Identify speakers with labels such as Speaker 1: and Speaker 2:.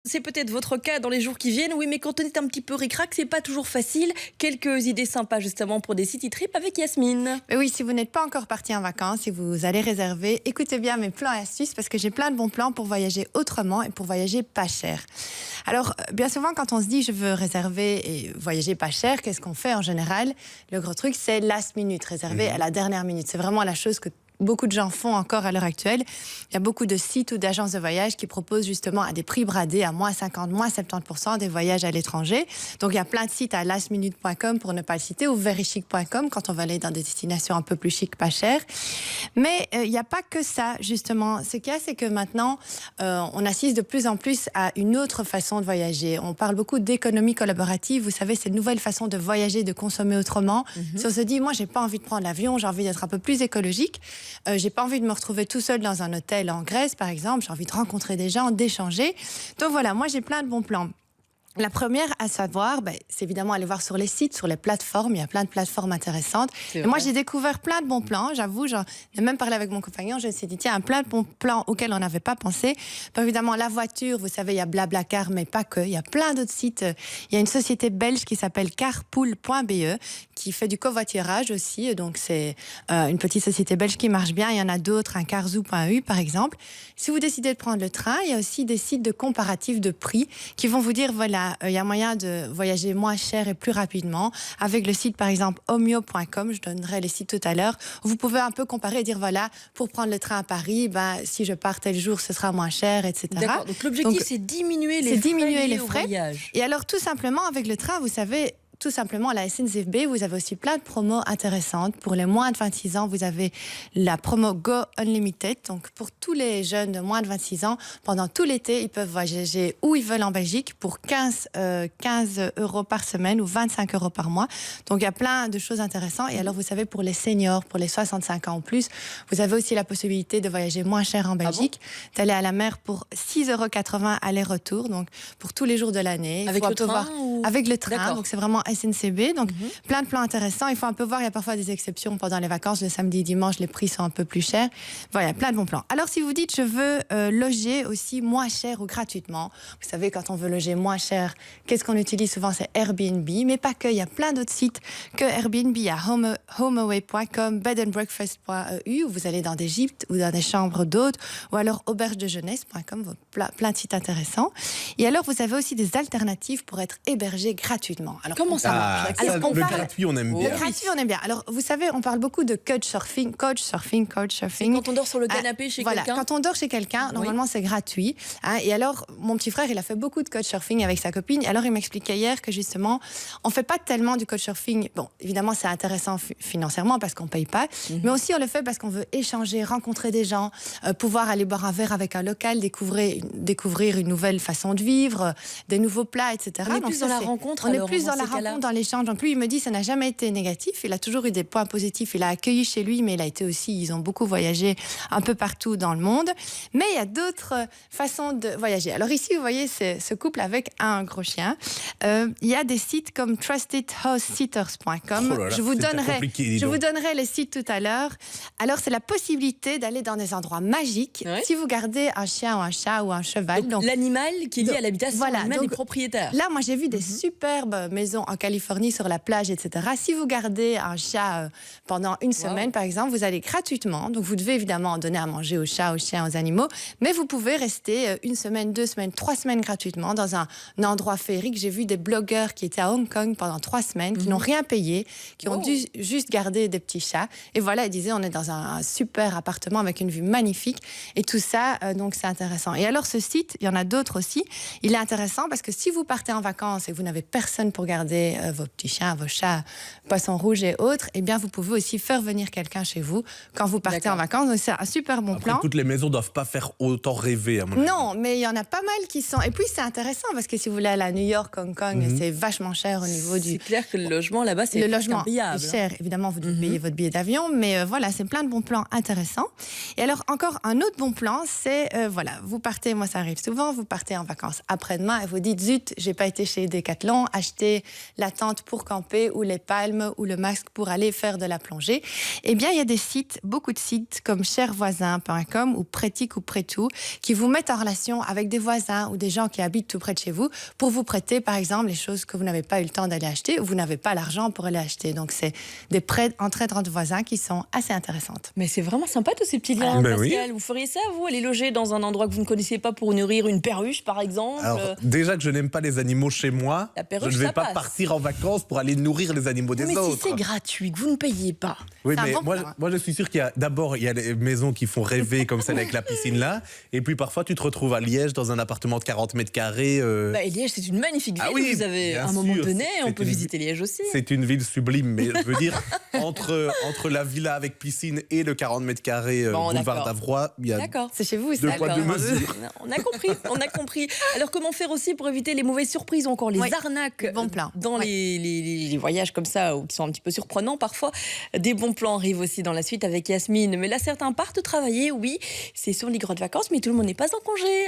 Speaker 1: C'est peut-être votre cas dans les jours qui viennent, oui, mais quand on est un petit peu ric-rac, c'est pas toujours facile. Quelques idées sympas justement pour des city trips avec Yasmine.
Speaker 2: Mais oui, si vous n'êtes pas encore parti en vacances, si vous allez réserver, écoutez bien mes plans et astuces parce que j'ai plein de bons plans pour voyager autrement et pour voyager pas cher. Alors, bien souvent, quand on se dit je veux réserver et voyager pas cher, qu'est-ce qu'on fait en général? Le gros truc, c'est last minute, réserver à la dernière minute. C'est vraiment la chose que beaucoup de gens font encore à l'heure actuelle. Il y a beaucoup de sites ou d'agences de voyage qui proposent justement à des prix bradés à moins 50, moins 70% des voyages à l'étranger. Donc il y a plein de sites à lastminute.com pour ne pas le citer ou verychic.com quand on va aller dans des destinations un peu plus chic, pas chères. Mais il n'y a pas que ça justement. Ce qu'il y a, c'est que maintenant on assiste de plus en plus à une autre façon de voyager. On parle beaucoup d'économie collaborative. Vous savez, c'est une nouvelle façon de voyager, de consommer autrement. Si on se dit, moi j'ai pas envie de prendre l'avion, j'ai envie d'être un peu plus écologique. J'ai pas envie de me retrouver tout seul dans un hôtel en Grèce, par exemple. J'ai envie de rencontrer des gens, d'échanger. Donc voilà, moi j'ai plein de bons plans. La première à savoir, c'est évidemment aller voir sur les sites, sur les plateformes. Il y a plein de plateformes intéressantes. Et moi, j'ai découvert plein de bons plans. J'avoue, j'en ai même parlé avec mon compagnon. Je me suis dit, tiens, plein de bons plans auxquels on n'avait pas pensé. Évidemment, la voiture, vous savez, il y a Blablacar, mais pas que. Il y a plein d'autres sites. Il y a une société belge qui s'appelle carpool.be qui fait du covoiturage aussi. Donc, c'est une petite société belge qui marche bien. Il y en a d'autres, un carzoo.eu, par exemple. Si vous décidez de prendre le train, il y a aussi des sites de comparatifs de prix qui vont vous dire, voilà, il y a moyen de voyager moins cher et plus rapidement avec le site par exemple omio.com, je donnerai les sites tout à l'heure. Vous pouvez un peu comparer et dire voilà, pour prendre le train à Paris, si je pars tel jour, ce sera moins cher, etc.
Speaker 1: D'accord, donc l'objectif c'est diminuer les frais.
Speaker 2: Et alors tout simplement avec le train, vous savez, tout simplement, à la SNCF, vous avez aussi plein de promos intéressantes. Pour les moins de 26 ans, vous avez la promo Go Unlimited. Donc, pour tous les jeunes de moins de 26 ans, pendant tout l'été, ils peuvent voyager où ils veulent en Belgique pour 15 euros par semaine ou 25 euros par mois. Donc, il y a plein de choses intéressantes. Et alors, vous savez, pour les seniors, pour les 65 ans en plus, vous avez aussi la possibilité de voyager moins cher en Belgique, d'aller à la mer pour 6,80 € aller-retour. Donc, pour tous les jours de l'année.
Speaker 1: Avec le train
Speaker 2: Avec le train. Donc, c'est vraiment SNCB, donc plein de plans intéressants. Il faut un peu voir, il y a parfois des exceptions pendant les vacances, le samedi et dimanche, les prix sont un peu plus chers. Voilà, plein de bons plans. Alors si vous dites, je veux loger aussi moins cher ou gratuitement, vous savez, quand on veut loger moins cher, qu'est-ce qu'on utilise souvent? C'est Airbnb, mais pas que, il y a plein d'autres sites que Airbnb. Il y a homeaway.com, bedandbreakfast.eu, où vous allez dans des gîtes ou dans des chambres d'hôtes, ou alors aubergedejeunesse.com, plein de sites intéressants. Et alors, vous avez aussi des alternatives pour être hébergé gratuitement. Alors,
Speaker 1: comment ça marche?
Speaker 3: Alors, le gratuit, on aime bien.
Speaker 2: Le gratuit, on aime bien. Alors, vous savez, on parle beaucoup de couchsurfing.
Speaker 1: C'est quand on dort sur le canapé chez quelqu'un.
Speaker 2: Quand on dort chez quelqu'un, normalement, c'est gratuit. Et alors, mon petit frère, il a fait beaucoup de couchsurfing avec sa copine. Et alors, il m'expliquait hier que justement, on fait pas tellement du couchsurfing. Bon, évidemment, c'est intéressant financièrement parce qu'on paye pas. Mais aussi, on le fait parce qu'on veut échanger, rencontrer des gens, pouvoir aller boire un verre avec un local, découvrir une nouvelle façon de vivre, des nouveaux plats, etc.
Speaker 1: On est plus dans la rencontre.
Speaker 2: On est plus dans la rencontre, dans l'échange. Donc lui, il me dit, ça n'a jamais été négatif. Il a toujours eu des points positifs. Il a accueilli chez lui, mais il a été aussi, ils ont beaucoup voyagé un peu partout dans le monde. Mais il y a d'autres façons de voyager. Alors ici, vous voyez, c'est ce couple avec un gros chien. Il y a des sites comme trustedhousesitters.com. Je vous donnerai les sites tout à l'heure. Alors, c'est la possibilité d'aller dans des endroits magiques. Si vous gardez un chien ou un chat ou un cheval.
Speaker 1: Donc l'animal qui est lié à l'habitation, l'animal des propriétaires.
Speaker 2: Là, moi, j'ai vu des superbes maisons en Californie sur la plage, etc. Si vous gardez un chat pendant une semaine, par exemple, vous allez gratuitement. Donc, vous devez évidemment donner à manger aux chats, aux chiens, aux animaux. Mais vous pouvez rester une semaine, 2 semaines, 3 semaines gratuitement dans un endroit féerique. J'ai vu des blogueurs qui étaient à Hong Kong pendant 3 semaines, qui n'ont rien payé, qui ont dû juste garder des petits chats. Et voilà, ils disaient, on est dans un super appartement avec une vue magnifique. Et tout ça, donc c'est intéressant. Et alors, ce site, il y en a d'autres aussi. Il est intéressant parce que si vous partez en vacances et que vous n'avez personne pour garder vos petits chiens, vos chats, poissons rouges et autres, eh bien, vous pouvez aussi faire venir quelqu'un chez vous quand vous partez en vacances. Donc, c'est un super bon plan.
Speaker 3: Toutes les maisons ne doivent pas faire autant rêver, à mon avis.
Speaker 2: Non, mais il y en a pas mal qui sont... Et puis, c'est intéressant parce que si vous voulez aller à New York, Hong Kong, c'est vachement cher au niveau du...
Speaker 1: C'est clair que le logement là-bas, c'est
Speaker 2: est cher. Évidemment, vous devez payer votre billet d'avion, mais voilà, c'est plein de bons plans intéressants. Et alors, encore un autre bon plan, c'est, voilà, vous partez, moi ça arrive souvent, vous partez en vacances après-demain et vous dites, zut, j'ai pas été chez Decathlon, acheter la tente pour camper ou les palmes ou le masque pour aller faire de la plongée. Eh bien, il y a des sites, beaucoup de sites comme chervoisin.com ou Prétique ou Prétout qui vous mettent en relation avec des voisins ou des gens qui habitent tout près de chez vous pour vous prêter, par exemple, les choses que vous n'avez pas eu le temps d'aller acheter ou vous n'avez pas l'argent pour aller acheter. Donc, c'est des prêts entraide entre voisins qui sont assez intéressantes.
Speaker 1: Mais c'est vraiment sympa tous ces petits liens,
Speaker 3: Ben
Speaker 1: Pascal. Vous feriez ça, vous, aller loger dans un endroit que vous ne connaissez pas pour nourrir une perruche, par exemple?
Speaker 3: Alors, déjà que je n'aime pas les animaux chez moi,
Speaker 1: La perruche,
Speaker 3: je ne vais
Speaker 1: ça
Speaker 3: pas
Speaker 1: passe.
Speaker 3: partir en vacances pour aller nourrir les animaux des
Speaker 1: Mais si
Speaker 3: autres.
Speaker 1: c'est gratuit, que vous ne payez pas.
Speaker 3: Oui,
Speaker 2: C'est un
Speaker 3: mais
Speaker 2: bon
Speaker 3: moi,
Speaker 2: point.
Speaker 3: moi, je suis sûr qu'il y a d'abord il y a les maisons qui font rêver comme celle avec la piscine là, et puis parfois tu te retrouves à Liège dans un appartement de 40 mètres carrés.
Speaker 1: Et Liège, c'est une magnifique ville.
Speaker 3: Ah oui,
Speaker 1: vous avez,
Speaker 3: bien
Speaker 1: à un moment
Speaker 3: sûr,
Speaker 1: donné, on
Speaker 3: c'est
Speaker 1: peut
Speaker 3: une-
Speaker 1: visiter Liège aussi.
Speaker 3: C'est une ville sublime, mais je veux dire entre la villa avec piscine et le 40 mètres carrés
Speaker 1: Bon,
Speaker 3: boulevard
Speaker 1: d'accord.
Speaker 3: d'Avroy, il y a
Speaker 1: D'accord.
Speaker 2: C'est chez vous,
Speaker 3: deux
Speaker 2: ça.
Speaker 3: poids deux
Speaker 1: D'accord.
Speaker 3: mesures.
Speaker 1: On a compris, on a compris. Alors comment faire aussi pour éviter les mauvaises surprises ou encore les
Speaker 2: Oui,
Speaker 1: arnaques
Speaker 2: les bons plans.
Speaker 1: dans
Speaker 2: Oui.
Speaker 1: les voyages comme ça ou qui sont un petit peu surprenants parfois. Des bons plans arrivent aussi dans la suite avec Yasmine. Mais là, certains partent travailler, oui, c'est sur les grosses vacances, mais tout le monde n'est pas en congé.